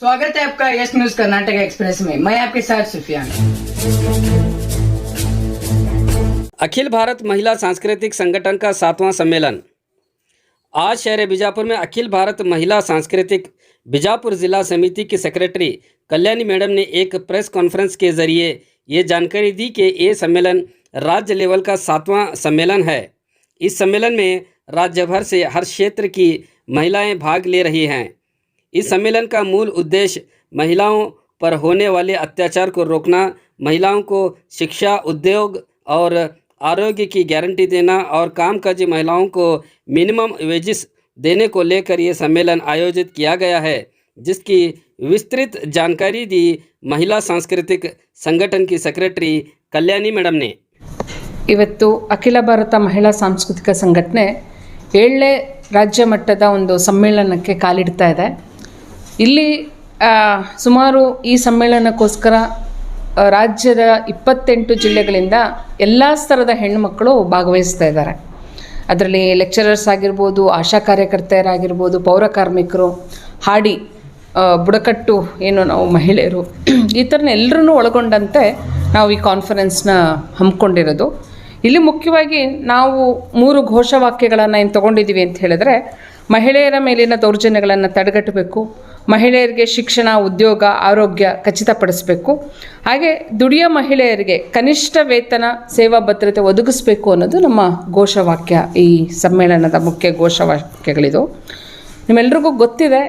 स्वागत है आपका यस न्यूज कर्नाटक एक्सप्रेस में। मैं आपके साथ सुफियान। अखिल भारत महिला सांस्कृतिक संगठन का 7वां सम्मेलन आज शहर बीजापुर में अखिल भारत महिला सांस्कृतिक बीजापुर जिला समिति की सेक्रेटरी कल्याणी मैडम ने एक प्रेस कॉन्फ्रेंस के जरिए ये जानकारी दी कि ये सम्मेलन राज्य लेवल का 7वां सम्मेलन है। इस सम्मेलन में राज्य भर से हर क्षेत्र की महिलाएं भाग ले रही हैं। इस सम्मेलन का मूल उद्देश्य महिलाओं पर होने वाले अत्याचार को रोकना, महिलाओं को शिक्षा, उद्योग और आरोग्य की गारंटी देना और कामकाजी महिलाओं को मिनिमम वेजेस देने को लेकर ये सम्मेलन आयोजित किया गया है, जिसकी विस्तृत जानकारी दी महिला सांस्कृतिक संगठन की सेक्रेटरी कल्याणी मैडम ने। ಇವತ್ತು ಅಖಿಲ ಭಾರತ ಮಹಿಳಾ ಸಾಂಸ್ಕೃತಿಕ ಸಂಘಟನೆ 7ನೇ ರಾಜ್ಯ ಮಟ್ಟದ ಒಂದು ಸಮ್ಮೇಳನಕ್ಕೆ ಕಾಲಿಡ್ತಾ ಇದೆ। ಇಲ್ಲಿ ಸುಮಾರು ಈ ಸಮ್ಮೇಳನಕ್ಕೋಸ್ಕರ ರಾಜ್ಯದ 28 ಜಿಲ್ಲೆಗಳಿಂದ ಎಲ್ಲ ಸ್ತರದ ಹೆಣ್ಣುಮಕ್ಕಳು ಭಾಗವಹಿಸ್ತಾ ಇದ್ದಾರೆ। ಅದರಲ್ಲಿ ಲೆಕ್ಚರರ್ಸ್ ಆಗಿರ್ಬೋದು, ಆಶಾ ಕಾರ್ಯಕರ್ತೆಯರಾಗಿರ್ಬೋದು, ಪೌರ ಕಾರ್ಮಿಕರು, ಹಾಡಿ, ಬುಡಕಟ್ಟು ಏನು ನಾವು ಮಹಿಳೆಯರು, ಈ ಥರನ ಎಲ್ಲರೂ ಒಳಗೊಂಡಂತೆ ನಾವು ಈ ಕಾನ್ಫರೆನ್ಸ್ನ ಹಮ್ಮಿಕೊಂಡಿರೋದು। ಇಲ್ಲಿ ಮುಖ್ಯವಾಗಿ ನಾವು 3 ಘೋಷವಾಕ್ಯಗಳನ್ನು ಏನು ತೊಗೊಂಡಿದ್ದೀವಿ ಅಂತ ಹೇಳಿದ್ರೆ, ಮಹಿಳೆಯರ ಮೇಲಿನ ದೌರ್ಜನ್ಯಗಳನ್ನು ತಡೆಗಟ್ಟಬೇಕು, ಮಹಿಳೆಯರಿಗೆ ಶಿಕ್ಷಣ, ಉದ್ಯೋಗ, ಆರೋಗ್ಯ ಖಚಿತಪಡಿಸಬೇಕು, ಹಾಗೆ ದುಡಿಯೋ ಮಹಿಳೆಯರಿಗೆ ಕನಿಷ್ಠ ವೇತನ, ಸೇವಾ ಭದ್ರತೆ ಒದಗಿಸಬೇಕು ಅನ್ನೋದು ನಮ್ಮ ಘೋಷವಾಕ್ಯ, ಈ ಸಮ್ಮೇಳನದ ಮುಖ್ಯ ಘೋಷವಾಕ್ಯಗಳಿದು। ನಿಮ್ಮೆಲ್ರಿಗೂ ಗೊತ್ತಿದೆ,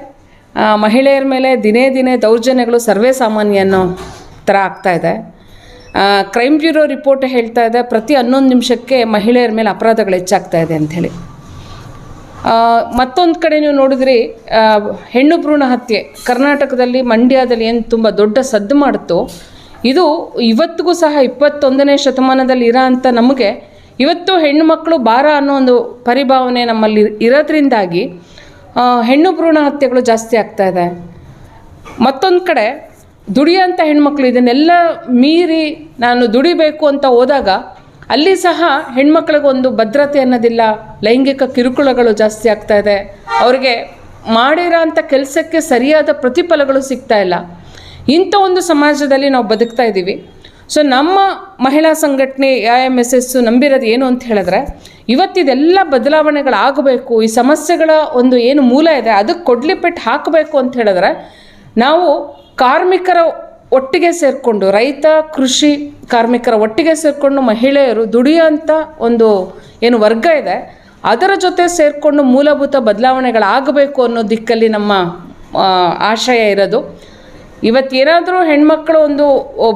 ಮಹಿಳೆಯರ ಮೇಲೆ ದಿನೇ ದಿನೇ ದೌರ್ಜನ್ಯಗಳು ಸರ್ವೇ ಸಾಮಾನ್ಯ ಅನ್ನೋ ಥರ ಆಗ್ತಾಯಿದೆ। ಕ್ರೈಮ್ ಬ್ಯೂರೋ ರಿಪೋರ್ಟ್ ಹೇಳ್ತಾ ಇದೆ, ಪ್ರತಿ 11 ನಿಮಿಷಕ್ಕೆ ಮಹಿಳೆಯರ ಮೇಲೆ ಅಪರಾಧಗಳು ಹೆಚ್ಚಾಗ್ತಾ ಇದೆ ಅಂಥೇಳಿ। ಮತ್ತೊಂದು ಕಡೆ ನೀವು ನೋಡಿದ್ರಿ, ಹೆಣ್ಣು ಭ್ರೂಣ ಹತ್ಯೆ ಕರ್ನಾಟಕದಲ್ಲಿ, ಮಂಡ್ಯದಲ್ಲಿ ಏನು ತುಂಬ ದೊಡ್ಡ ಸದ್ದು ಮಾಡುತ್ತೋ, ಇದು ಇವತ್ತಿಗೂ ಸಹ 21ನೇ ಶತಮಾನದಲ್ಲಿ ಇರೋ ಅಂಥ ನಮಗೆ ಇವತ್ತು ಹೆಣ್ಣು ಮಕ್ಕಳು ಭಾರ ಅನ್ನೋ ಒಂದು ಪರಿಭಾವನೆ ನಮ್ಮಲ್ಲಿ ಇರೋದ್ರಿಂದಾಗಿ ಹೆಣ್ಣು ಭ್ರೂಣ ಹತ್ಯೆಗಳು ಜಾಸ್ತಿ ಆಗ್ತಾ ಇದೆ। ಮತ್ತೊಂದು ಕಡೆ ದುಡಿಯೋಂಥ ಹೆಣ್ಮಕ್ಳು ಇದನ್ನೆಲ್ಲ ಮೀರಿ ನಾನು ದುಡಿಬೇಕು ಅಂತ ಹೋದಾಗ ಅಲ್ಲಿ ಸಹ ಹೆಣ್ಮಕ್ಳಿಗೊಂದು ಭದ್ರತೆ ಅನ್ನೋದಿಲ್ಲ, ಲೈಂಗಿಕ ಕಿರುಕುಳಗಳು ಜಾಸ್ತಿ ಆಗ್ತಾ ಇದೆ, ಅವ್ರಿಗೆ ಮಾಡಿರೋ ಅಂಥ ಕೆಲಸಕ್ಕೆ ಸರಿಯಾದ ಪ್ರತಿಫಲಗಳು ಸಿಗ್ತಾ ಇಲ್ಲ। ಇಂಥ ಒಂದು ಸಮಾಜದಲ್ಲಿ ನಾವು ಬದುಕ್ತಾ ಇದ್ದೀವಿ। ಸೊ ನಮ್ಮ ಮಹಿಳಾ ಸಂಘಟನೆ AIMSS ನಂಬಿರೋದು ಏನು ಅಂತ ಹೇಳಿದ್ರೆ, ಇವತ್ತಿದೆಲ್ಲ ಬದಲಾವಣೆಗಳಾಗಬೇಕು, ಈ ಸಮಸ್ಯೆಗಳ ಒಂದು ಏನು ಮೂಲ ಇದೆ ಅದಕ್ಕೆ ಕೊಡ್ಲಿಪೆಟ್ಟು ಹಾಕಬೇಕು ಅಂತ ಹೇಳಿದ್ರೆ, ನಾವು ಕಾರ್ಮಿಕರ ಒಟ್ಟಿಗೆ ಸೇರಿಕೊಂಡು, ರೈತ ಕೃಷಿ ಕಾರ್ಮಿಕರ ಒಟ್ಟಿಗೆ ಸೇರಿಕೊಂಡು ಮಹಿಳೆಯರು ದುಡಿಯೋಂಥ ಒಂದು ಏನು ವರ್ಗ ಇದೆ ಅದರ ಜೊತೆ ಸೇರಿಕೊಂಡು ಮೂಲಭೂತ ಬದಲಾವಣೆಗಳಾಗಬೇಕು ಅನ್ನೋ ದಿಕ್ಕಲ್ಲಿ ನಮ್ಮ ಆಶಯ ಇರೋದು। ಇವತ್ತೇನಾದರೂ ಹೆಣ್ಮಕ್ಳು ಒಂದು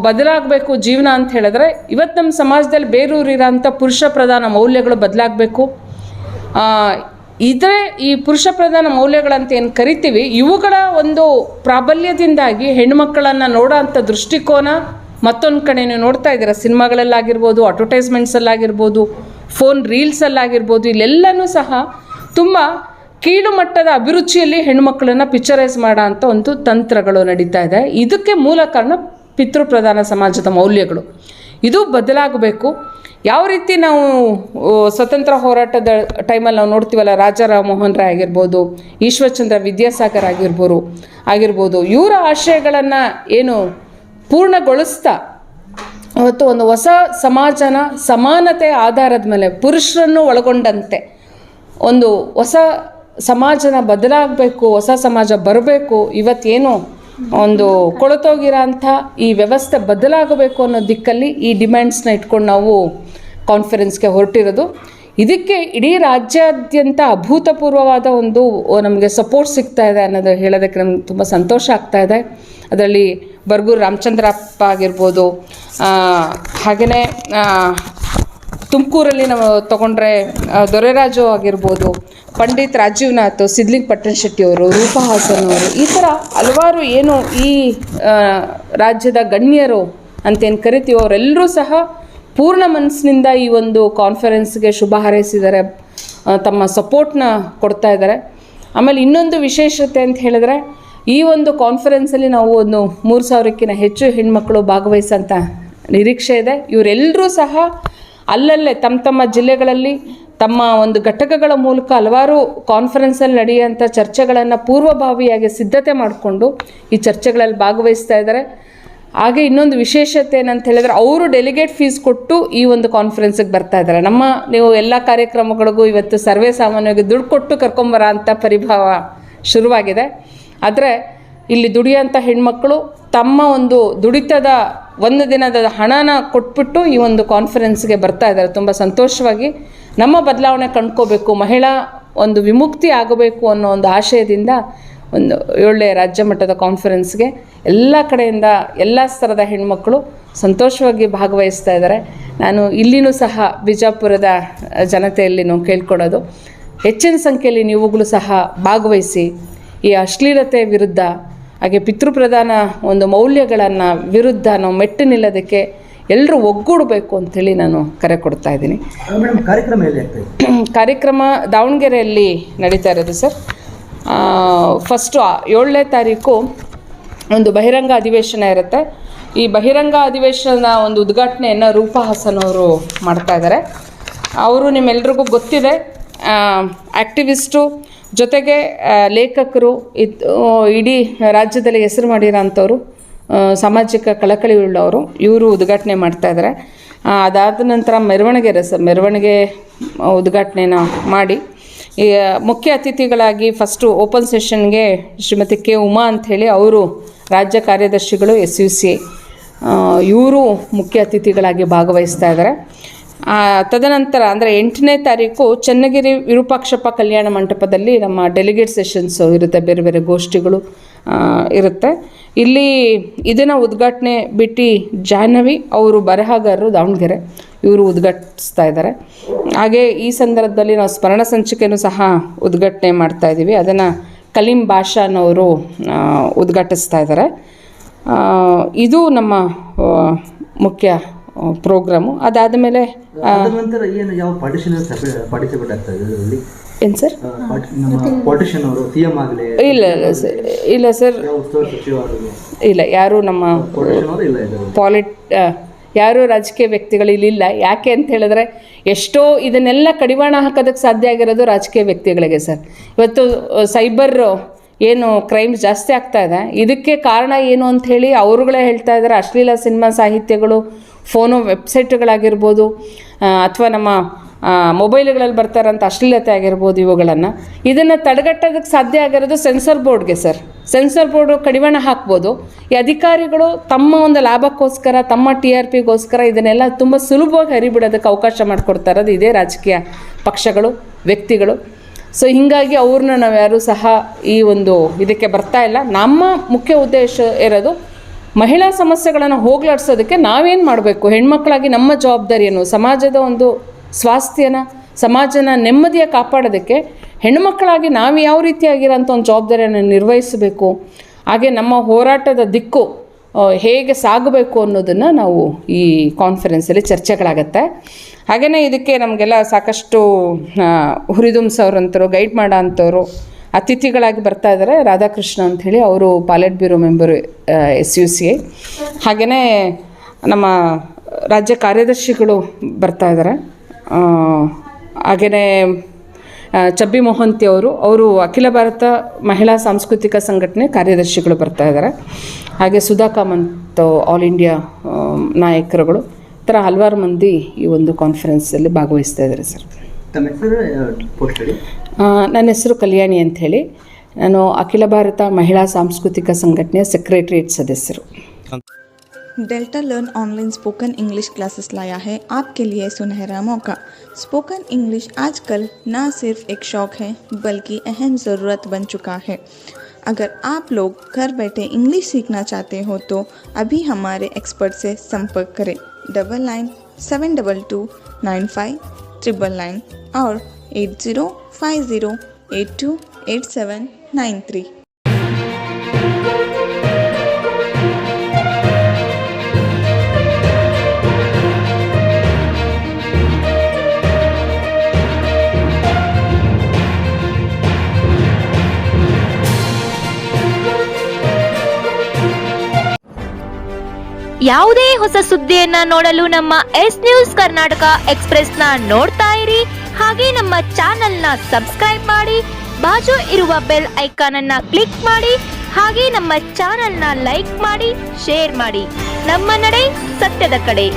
ಬದಲಾಗಬೇಕು ಜೀವನ ಅಂತ ಹೇಳಿದ್ರೆ, ಇವತ್ತು ನಮ್ಮ ಸಮಾಜದಲ್ಲಿ ಬೇರೂರಿರೋಂಥ ಪುರುಷ ಪ್ರಧಾನ ಮೌಲ್ಯಗಳು ಬದಲಾಗಬೇಕು। ಇದ್ರೆ ಈ ಪುರುಷ ಪ್ರಧಾನ ಮೌಲ್ಯಗಳಂತ ಏನು ಕರಿತೀವಿ, ಇವುಗಳ ಒಂದು ಪ್ರಾಬಲ್ಯದಿಂದಾಗಿ ಹೆಣ್ಮಕ್ಕಳನ್ನು ನೋಡೋ ಅಂಥ ದೃಷ್ಟಿಕೋನ ಮತ್ತೊಂದು ಕಡೆ ನೀವು ನೋಡ್ತಾ ಇದ್ದೀರ, ಸಿನಿಮಾಗಳಲ್ಲಾಗಿರ್ಬೋದು, ಅಡ್ವರ್ಟೈಸ್ಮೆಂಟ್ಸಲ್ಲಾಗಿರ್ಬೋದು, ಫೋನ್ ರೀಲ್ಸಲ್ಲಾಗಿರ್ಬೋದು, ಇಲ್ಲೆಲ್ಲನೂ ಸಹ ತುಂಬ ಕೀಳು ಮಟ್ಟದ ಅಭಿರುಚಿಯಲ್ಲಿ ಹೆಣ್ಮಕ್ಳನ್ನು ಪಿಕ್ಚರೈಸ್ ಮಾಡೋ ಅಂಥ ಒಂದು ತಂತ್ರಗಳು ನಡೀತಾ ಇದೆ। ಇದಕ್ಕೆ ಮೂಲ ಕಾರಣ ಪಿತೃಪ್ರಧಾನ ಸಮಾಜದ ಮೌಲ್ಯಗಳು, ಇದು ಬದಲಾಗಬೇಕು। ಯಾವ ರೀತಿ ನಾವು ಸ್ವತಂತ್ರ ಹೋರಾಟದ ಟೈಮಲ್ಲಿ ನಾವು ನೋಡ್ತೀವಲ್ಲ, ರಾಜಾ ರಾಮಮೋಹನ್ ರಾಯ್ ಆಗಿರ್ಬೋದು, ಈಶ್ವರಚಂದ್ರ ವಿದ್ಯಾಸಾಗರ್ ಆಗಿರ್ಬೋದು, ಇವರ ಆಶಯಗಳನ್ನು ಏನು ಪೂರ್ಣಗೊಳಿಸ್ತಾ ಇವತ್ತು ಒಂದು ಹೊಸ ಸಮಾಜನ ಸಮಾನತೆ ಆಧಾರದ ಮೇಲೆ ಪುರುಷರನ್ನು ಒಳಗೊಂಡಂತೆ ಒಂದು ಹೊಸ ಸಮಾಜನ ಬದಲಾಗಬೇಕು, ಹೊಸ ಸಮಾಜ ಬರಬೇಕು, ಇವತ್ತೇನು ಒಂದು ಕೊಳತೋಗಿರೋ ಅಂಥ ಈ ವ್ಯವಸ್ಥೆ ಬದಲಾಗಬೇಕು ಅನ್ನೋ ದಿಕ್ಕಲ್ಲಿ ಈ ಡಿಮ್ಯಾಂಡ್ಸ್ನ ಇಟ್ಕೊಂಡು ನಾವು ಕಾನ್ಫರೆನ್ಸ್ಗೆ ಹೊರಟಿರೋದು। ಇದಕ್ಕೆ ಇಡೀ ರಾಜ್ಯಾದ್ಯಂತ ಅಭೂತಪೂರ್ವವಾದ ಒಂದು ನಮಗೆ ಸಪೋರ್ಟ್ ಸಿಗ್ತಾ ಇದೆ ಅನ್ನೋದು ಹೇಳೋದಕ್ಕೆ ನಮ್ಗೆ ತುಂಬ ಸಂತೋಷ ಆಗ್ತಾ ಇದೆ। ಅದರಲ್ಲಿ ಬರ್ಗೂರು ರಾಮಚಂದ್ರಪ್ಪ ಆಗಿರ್ಬೋದು, ಹಾಗೆಯೇ ತುಮಕೂರಲ್ಲಿ ನಾವು ತೊಗೊಂಡ್ರೆ ದೊರೆರಾಜು ಆಗಿರ್ಬೋದು, ಪಂಡಿತ್ ರಾಜೀವ್ನಾಥ್, ಸಿದ್ಲಿಂಗ್ ಪಟ್ಟಣ ಶೆಟ್ಟಿಯವರು, ರೂಪಾ ಹಾಸನ್ ಅವರು, ಈ ಥರ ಹಲವಾರು ಏನು ಈ ರಾಜ್ಯದ ಗಣ್ಯರು ಅಂತೇನು ಕರಿತೀವೋ ಅವರೆಲ್ಲರೂ ಸಹ ಪೂರ್ಣ ಮನಸ್ಸಿನಿಂದ ಈ ಒಂದು ಕಾನ್ಫರೆನ್ಸ್ಗೆ ಶುಭ ಹಾರೈಸಿದ್ದಾರೆ, ತಮ್ಮ ಸಪೋರ್ಟ್ನ ಕೊಡ್ತಾ ಇದ್ದಾರೆ। ಆಮೇಲೆ ಇನ್ನೊಂದು ವಿಶೇಷತೆ ಅಂತ ಹೇಳಿದ್ರೆ, ಈ ಒಂದು ಕಾನ್ಫರೆನ್ಸಲ್ಲಿ ನಾವು ಒಂದು 3000ಕ್ಕಿಂತ ಹೆಚ್ಚು ಹೆಣ್ಮಕ್ಳು ಭಾಗವಹಿಸೋಂಥ ನಿರೀಕ್ಷೆ ಇದೆ। ಇವರೆಲ್ಲರೂ ಸಹ ಅಲ್ಲಲ್ಲೇ ತಮ್ಮ ಜಿಲ್ಲೆಗಳಲ್ಲಿ ತಮ್ಮ ಒಂದು ಘಟಕಗಳ ಮೂಲಕ ಹಲವಾರು ಕಾನ್ಫರೆನ್ಸಲ್ಲಿ ನಡೆಯುವಂಥ ಚರ್ಚೆಗಳನ್ನು ಪೂರ್ವಭಾವಿಯಾಗಿ ಸಿದ್ಧತೆ ಮಾಡಿಕೊಂಡು ಈ ಚರ್ಚೆಗಳಲ್ಲಿ ಭಾಗವಹಿಸ್ತಾ ಇದ್ದಾರೆ. ಹಾಗೆ ಇನ್ನೊಂದು ವಿಶೇಷತೆ ಏನಂತ ಹೇಳಿದ್ರೆ ಅವರು ಡೆಲಿಗೇಟ್ ಫೀಸ್ ಕೊಟ್ಟು ಈ ಒಂದು ಕಾನ್ಫರೆನ್ಸಿಗೆ ಬರ್ತಾ ಇದ್ದಾರೆ. ನೀವು ಎಲ್ಲ ಕಾರ್ಯಕ್ರಮಗಳಿಗೂ ಇವತ್ತು ಸರ್ವೇ ಸಾಮಾನ್ಯವಾಗಿ ದುಡ್ಡು ಕೊಟ್ಟು ಕರ್ಕೊಂಬರ ಅಂತ ಪರಿಭಾವ ಶುರುವಾಗಿದೆ. ಆದರೆ ಇಲ್ಲಿ ದುಡಿಯೋಂಥ ಹೆಣ್ಮಕ್ಳು ತಮ್ಮ ಒಂದು ದುಡಿತದ ಒಂದು ದಿನದ ಹಣನ ಕೊಟ್ಬಿಟ್ಟು ಈ ಒಂದು ಕಾನ್ಫರೆನ್ಸ್ಗೆ ಬರ್ತಾ ಇದ್ದಾರೆ. ತುಂಬ ಸಂತೋಷವಾಗಿ ನಮ್ಮ ಬದಲಾವಣೆ ಕಂಡ್ಕೋಬೇಕು, ಮಹಿಳಾ ಒಂದು ವಿಮುಕ್ತಿ ಆಗಬೇಕು ಅನ್ನೋ ಒಂದು ಆಶಯದಿಂದ ಒಂದು 7ನೇ ರಾಜ್ಯ ಮಟ್ಟದ ಕಾನ್ಫರೆನ್ಸ್ಗೆ ಎಲ್ಲ ಕಡೆಯಿಂದ ಎಲ್ಲ ಸ್ತರದ ಹೆಣ್ಮಕ್ಳು ಸಂತೋಷವಾಗಿ ಭಾಗವಹಿಸ್ತಾ ಇದ್ದಾರೆ. ನಾನು ಇಲ್ಲಿನೂ ಸಹ ಬಿಜಾಪುರದ ಜನತೆಯಲ್ಲಿನೂ ಕೇಳ್ಕೊಡೋದು, ಹೆಚ್ಚಿನ ಸಂಖ್ಯೆಯಲ್ಲಿ ನೀವುಗಳು ಸಹ ಭಾಗವಹಿಸಿ ಈ ಅಶ್ಲೀಲತೆ ವಿರುದ್ಧ ಹಾಗೆ ಪಿತೃಪ್ರಧಾನ ಒಂದು ಮೌಲ್ಯಗಳನ್ನು ವಿರುದ್ಧ ನಾವು ಮೆಟ್ಟು ನಿಲ್ಲೋದಕ್ಕೆ ಎಲ್ಲರೂ ಒಗ್ಗೂಡಬೇಕು ಅಂಥೇಳಿ ನಾನು ಕರೆ ಕೊಡ್ತಾ ಇದ್ದೀನಿ. ಕಾರ್ಯಕ್ರಮ ದಾವಣಗೆರೆಯಲ್ಲಿ ನಡೀತಾ ಇರೋದು ಸರ್. ಫಸ್ಟು 7ನೇ ತಾರೀಕು ಒಂದು ಬಹಿರಂಗ ಅಧಿವೇಶನ ಇರುತ್ತೆ. ಈ ಬಹಿರಂಗ ಅಧಿವೇಶನದ ಒಂದು ಉದ್ಘಾಟನೆಯನ್ನು ರೂಪಾ ಹಾಸನ್ ಅವರು ಮಾಡ್ತಾ ಇದ್ದಾರೆ. ಅವರು ನಿಮ್ಮೆಲ್ರಿಗೂ ಗೊತ್ತಿದೆ, ಆ್ಯಕ್ಟಿವಿಸ್ಟು ಜೊತೆಗೆ ಲೇಖಕರು, ಇಡೀ ರಾಜ್ಯದಲ್ಲಿ ಹೆಸರು ಮಾಡಿರೋಂಥವ್ರು, ಸಾಮಾಜಿಕ ಕಳಕಳಿ ಉಳ್ಳವರು. ಇವರು ಉದ್ಘಾಟನೆ ಮಾಡ್ತಾಯಿದ್ದಾರೆ. ಅದಾದ ನಂತರ ಮೆರವಣಿಗೆ ಮೆರವಣಿಗೆ ಉದ್ಘಾಟನೆನ ಮಾಡಿ ಈ ಮುಖ್ಯ ಅತಿಥಿಗಳಾಗಿ ಫಸ್ಟು ಓಪನ್ ಸೆಷನ್ಗೆ ಶ್ರೀಮತಿ ಕೆ ಉಮಾ ಅಂಥೇಳಿ ಅವರು ರಾಜ್ಯ ಕಾರ್ಯದರ್ಶಿಗಳು SUCI, ಇವರು ಮುಖ್ಯ ಅತಿಥಿಗಳಾಗಿ ಭಾಗವಹಿಸ್ತಾ ಇದ್ದಾರೆ. ತದನಂತರ ಅಂದರೆ 8ನೇ ತಾರೀಕು ಚನ್ನಗಿರಿ ವಿರೂಪಾಕ್ಷಪ್ಪ ಕಲ್ಯಾಣ ಮಂಟಪದಲ್ಲಿ ನಮ್ಮ ಡೆಲಿಗೇಟ್ ಸೆಷನ್ಸು ಇರುತ್ತೆ, ಬೇರೆ ಬೇರೆ ಗೋಷ್ಠಿಗಳು ಇರುತ್ತೆ. ಇಲ್ಲಿ ಇದನ್ನು ಉದ್ಘಾಟನೆ ಬಿಟ್ಟು ಜಾಹ್ನವಿ ಅವರು ಬರಹಗಾರರು ದಾವಣಗೆರೆ, ಇವರು ಉದ್ಘಾಟಿಸ್ತಾ ಇದ್ದಾರೆ. ಹಾಗೆ ಈ ಸಂದರ್ಭದಲ್ಲಿ ನಾವು ಸ್ಮರಣ ಸಂಚಿಕೆಯೂ ಸಹ ಉದ್ಘಾಟನೆ ಮಾಡ್ತಾ ಇದ್ದೀವಿ. ಅದನ್ನು ಕಲೀಂ ಬಾಷಾನವರು ಉದ್ಘಾಟಿಸ್ತಾ ಇದ್ದಾರೆ. ಇದು ನಮ್ಮ ಮುಖ್ಯ ಪ್ರೋಗ್ರಾಮು. ಅದಾದ ಮೇಲೆ ಏನು ಸರ್? ಇಲ್ಲ ಸರ್, ಇಲ್ಲ ಯಾರು ನಮ್ಮ ಯಾರೂ ರಾಜಕೀಯ ವ್ಯಕ್ತಿಗಳು ಇಲ್ಲಿಲ್ಲ. ಯಾಕೆ ಅಂತ ಹೇಳಿದ್ರೆ ಎಷ್ಟೋ ಇದನ್ನೆಲ್ಲ ಕಡಿವಾಣ ಹಾಕೋದಕ್ಕೆ ಸಾಧ್ಯ ಆಗಿರೋದು ರಾಜಕೀಯ ವ್ಯಕ್ತಿಗಳಿಗೆ ಸರ್. ಇವತ್ತು ಸೈಬರ್ ಏನು ಕ್ರೈಮ್ಸ್ ಜಾಸ್ತಿ ಆಗ್ತಾ ಇದೆ, ಇದಕ್ಕೆ ಕಾರಣ ಏನು ಅಂಥೇಳಿ ಅವ್ರುಗಳೇ ಹೇಳ್ತಾ ಇದ್ದಾರೆ. ಅಶ್ಲೀಲ ಸಿನಿಮಾ ಸಾಹಿತ್ಯಗಳು, ಫೋನು ವೆಬ್ಸೈಟ್ಗಳಾಗಿರ್ಬೋದು, ಅಥವಾ ನಮ್ಮ ಮೊಬೈಲ್ಗಳಲ್ಲಿ ಬರ್ತಾರಂಥ ಅಶ್ಲೀಲತೆ ಆಗಿರ್ಬೋದು, ಇದನ್ನು ತಡೆಗಟ್ಟೋದಕ್ಕೆ ಸಾಧ್ಯ ಆಗಿರೋದು ಸೆನ್ಸರ್ ಬೋರ್ಡ್ಗೆ ಸರ್. ಸೆನ್ಸರ್ ಬೋರ್ಡು ಕಡಿವಾಣ ಹಾಕ್ಬೋದು. ಈ ಅಧಿಕಾರಿಗಳು ತಮ್ಮ ಒಂದು ಲಾಭಕ್ಕೋಸ್ಕರ, ತಮ್ಮ TRPಗೋಸ್ಕರ ಇದನ್ನೆಲ್ಲ ತುಂಬ ಸುಲಭವಾಗಿ ಹರಿಬಿಡೋದಕ್ಕೆ ಅವಕಾಶ ಮಾಡಿಕೊಡ್ತಾ ಇರೋದು ಇದೇ ರಾಜಕೀಯ ಪಕ್ಷಗಳು, ವ್ಯಕ್ತಿಗಳು. ಸೊ ಹೀಗಾಗಿ ಅವ್ರನ್ನ ನಾವು ಯಾರೂ ಸಹ ಈ ಒಂದು ಇದಕ್ಕೆ ಬರ್ತಾ ಇಲ್ಲ. ನಮ್ಮ ಮುಖ್ಯ ಉದ್ದೇಶ ಇರೋದು ಮಹಿಳಾ ಸಮಸ್ಯೆಗಳನ್ನು ಹೋಗಲಾಡಿಸೋದಕ್ಕೆ ನಾವೇನು ಮಾಡಬೇಕು, ಹೆಣ್ಮಕ್ಳಾಗಿ ನಮ್ಮ ಜವಾಬ್ದಾರಿಯನ್ನು, ಸಮಾಜದ ಒಂದು ಸ್ವಾಸ್ಥ್ಯನ, ಸಮಾಜನ ನೆಮ್ಮದಿಯ ಕಾಪಾಡೋದಕ್ಕೆ ಹೆಣ್ಣುಮಕ್ಕಳಾಗಿ ನಾವು ಯಾವ ರೀತಿಯಾಗಿರೋಂಥ ಒಂದು ಜವಾಬ್ದಾರಿಯನ್ನು ನಿರ್ವಹಿಸಬೇಕು, ಹಾಗೆ ನಮ್ಮ ಹೋರಾಟದ ದಿಕ್ಕು ಹೇಗೆ ಸಾಗಬೇಕು ಅನ್ನೋದನ್ನು ನಾವು ಈ ಕಾನ್ಫರೆನ್ಸಲ್ಲಿ ಚರ್ಚೆಗಳಾಗತ್ತೆ. ಹಾಗೆಯೇ ಇದಕ್ಕೆ ನಮಗೆಲ್ಲ ಸಾಕಷ್ಟು ಹುರಿದುಂಬ್ಸ್ ಅವರಂತರು, ಗೈಡ್ ಮಾಡೋ ಅಂಥವ್ರು ಅತಿಥಿಗಳಾಗಿ ಬರ್ತಾ ಇದ್ದಾರೆ. ರಾಧಾಕೃಷ್ಣ ಅಂಥೇಳಿ ಅವರು ಪಾಲೆಟ್ ಬ್ಯೂರೋ ಮೆಂಬರು SUCI. ಹಾಗೆಯೇ ನಮ್ಮ ರಾಜ್ಯ ಕಾರ್ಯದರ್ಶಿಗಳು ಬರ್ತಾ ಇದ್ದಾರೆ. ಹಾಗೆಯೇ ಚಬ್ಬಿ ಮೊಹಂತಿ ಅವರು ಅಖಿಲ ಭಾರತ ಮಹಿಳಾ ಸಾಂಸ್ಕೃತಿಕ ಸಂಘಟನೆ ಕಾರ್ಯದರ್ಶಿಗಳು ಬರ್ತಾ ಇದ್ದಾರೆ. ಹಾಗೆ ಸುಧಾ ಕಾಮಂತ್ ಆಲ್ ಇಂಡಿಯಾ ನಾಯಕರುಗಳು, ಈ ಥರ ಹಲವಾರು ಮಂದಿ ಈ ಒಂದು ಕಾನ್ಫರೆನ್ಸಲ್ಲಿ ಭಾಗವಹಿಸ್ತಾ ಇದ್ದಾರೆ ಸರ್. ನನ್ನ ಹೆಸರು ಕಲ್ಯಾಣಿ ಅಂಥೇಳಿ, ನಾನು ಅಖಿಲ ಭಾರತ ಮಹಿಳಾ ಸಾಂಸ್ಕೃತಿಕ ಸಂಘಟನೆಯ ಸೆಕ್ರೆಟರಿಯೇಟ್ ಸದಸ್ಯರು. Delta learn online spoken English classes लाया है आपके लिए सुनहरा मौका। स्पोकन इंग्लिश आजकल न सिर्फ एक शौक़ है बल्कि अहम ज़रूरत बन चुका है। अगर आप लोग घर बैठे इंग्लिश सीखना चाहते हो तो अभी हमारे एक्सपर्ट से संपर्क करें 9972295999 और 8050828793। ಯಾವುದೇ ಹೊಸ ಸುದ್ದಿಯನ್ನ ನೋಡಲು ನಮ್ಮ ಎಸ್ ನ್ಯೂಸ್ ಕರ್ನಾಟಕ ಎಕ್ಸ್‌ಪ್ರೆಸ್‌ನ ನೋಡ್ತಾ ಇರಿ, ಹಾಗೆ ನಮ್ಮ ಚಾನೆಲ್ನ ಸಬ್ಸ್ಕ್ರೈಬ್ ಮಾಡಿ, ಬಾಜು ಇರುವ ಬೆಲ್ ಐಕಾನ್ ಅನ್ನ ಕ್ಲಿಕ್ ಮಾಡಿ, ಹಾಗೆ ನಮ್ಮ ಚಾನೆಲ್ನ ಲೈಕ್ ಮಾಡಿ, ಶೇರ್ ಮಾಡಿ. ನಮ್ಮ ನಡೆ ಸತ್ಯದ ಕಡೆ.